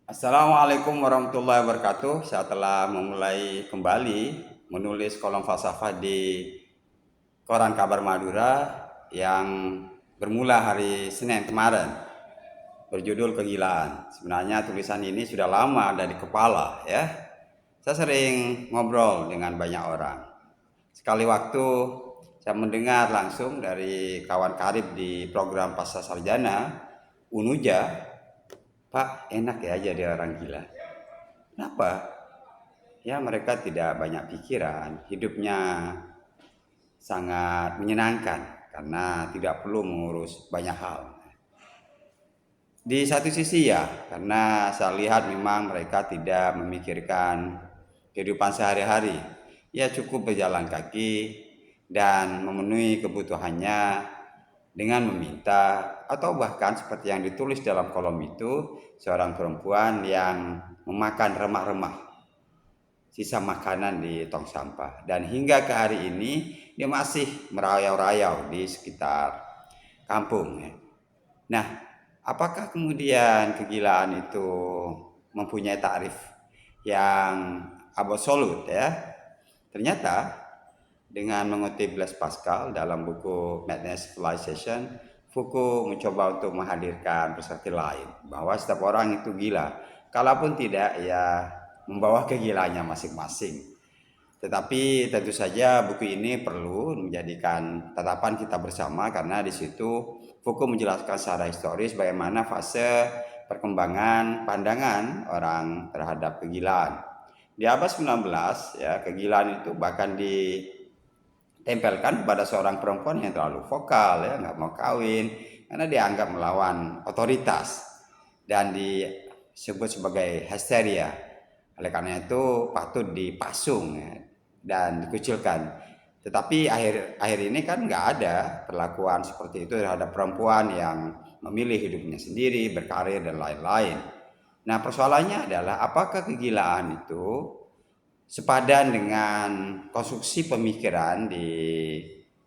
Assalamualaikum warahmatullahi wabarakatuh. Saya telah memulai kembali menulis kolom falsafah di Koran Kabar Madura yang bermula hari Senin kemarin, berjudul Kegilaan. Sebenarnya tulisan ini sudah lama ada di kepala ya. Saya sering ngobrol dengan banyak orang. Sekali waktu saya mendengar langsung dari kawan karib di program Pasca Sarjana, Unuja, "Pak, enak ya jadi orang gila." Kenapa? Ya mereka tidak banyak pikiran, hidupnya sangat menyenangkan karena tidak perlu mengurus banyak hal. Di satu sisi ya, karena saya lihat memang mereka tidak memikirkan kehidupan sehari-hari. Ya cukup berjalan kaki dan memenuhi kebutuhannya dengan meminta, atau bahkan seperti yang ditulis dalam kolom itu, seorang perempuan yang memakan remah-remah sisa makanan di tong sampah, dan hingga ke hari ini dia masih merayau-rayau di sekitar kampung ya. Nah, apakah kemudian kegilaan itu mempunyai takrif yang absolut ya? Ternyata dengan mengutip Blaise Pascal dalam buku Madness Civilization, Foucault mencoba untuk menghadirkan perspektif lain bahwa setiap orang itu gila, kalaupun tidak ya membawa kegilaannya masing-masing. Tetapi tentu saja buku ini perlu menjadikan tatapan kita bersama, karena di situ Foucault menjelaskan secara historis bagaimana fase perkembangan pandangan orang terhadap kegilaan. Di abad 19 ya, kegilaan itu bahkan ditempelkan pada seorang perempuan yang terlalu vokal ya, nggak mau kawin karena dianggap melawan otoritas dan disebut sebagai histeria. Oleh karena itu patut dipasung ya, dan dikucilkan. Tetapi akhir ini kan nggak ada perlakuan seperti itu terhadap perempuan yang memilih hidupnya sendiri, berkarir dan lain-lain. Nah persoalannya adalah apakah kegilaan itu sepadan dengan konstruksi pemikiran di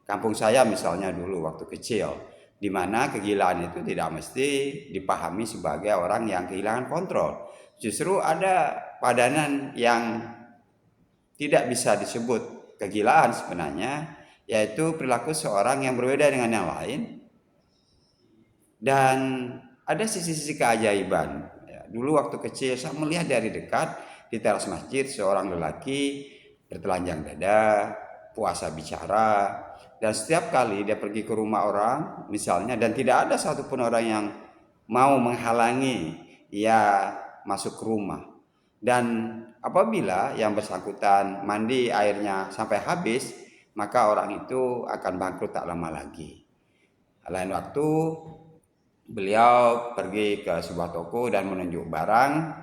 kampung saya misalnya dulu waktu kecil, di mana kegilaan itu tidak mesti dipahami sebagai orang yang kehilangan kontrol. Justru ada padanan yang tidak bisa disebut kegilaan sebenarnya, yaitu perilaku seorang yang berbeda dengan yang lain dan ada sisi-sisi keajaiban. Ya, dulu waktu kecil saya melihat dari dekat di teras masjid seorang lelaki bertelanjang dada, puasa bicara, dan setiap kali dia pergi ke rumah orang misalnya, dan tidak ada satupun orang yang mau menghalangi ia masuk ke rumah. Dan apabila yang bersangkutan mandi airnya sampai habis, maka orang itu akan bangkrut tak lama lagi. Lain waktu beliau pergi ke sebuah toko dan menunjuk barang,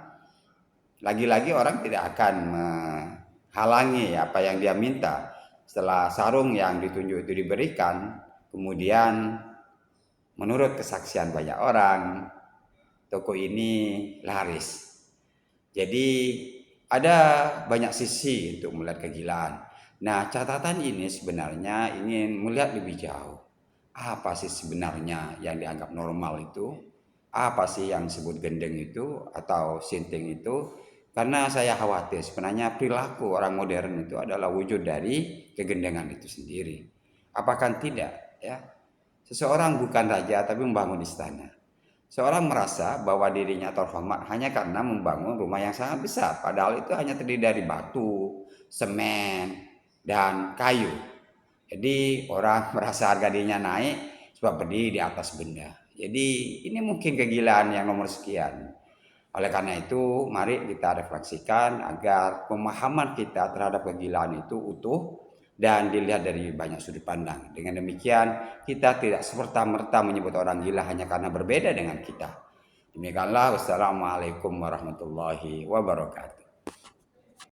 lagi-lagi orang tidak akan menghalangi apa yang dia minta. Setelah sarung yang ditunjuk itu diberikan, kemudian menurut kesaksian banyak orang, toko ini laris. Jadi ada banyak sisi untuk melihat kegilaan. Nah, catatan ini sebenarnya ingin melihat lebih jauh. Apa sih sebenarnya yang dianggap normal itu? Apa sih yang disebut gendeng itu atau sinting itu? Karena saya khawatir sebenarnya perilaku orang modern itu adalah wujud dari kegendengan itu sendiri. Apakah tidak ya? Seseorang bukan raja tapi membangun istana. Seorang merasa bahwa dirinya terhormat hanya karena membangun rumah yang sangat besar, padahal itu hanya terdiri dari batu, semen, dan kayu. Jadi orang merasa harga dirinya naik sebab berdiri di atas benda. Jadi ini mungkin kegilaan yang nomor sekian. Oleh karena itu, mari kita refleksikan agar pemahaman kita terhadap kegilaan itu utuh dan dilihat dari banyak sudut pandang. Dengan demikian, kita tidak serta-merta menyebut orang gila hanya karena berbeda dengan kita. Demikianlah, wassalamualaikum warahmatullahi wabarakatuh.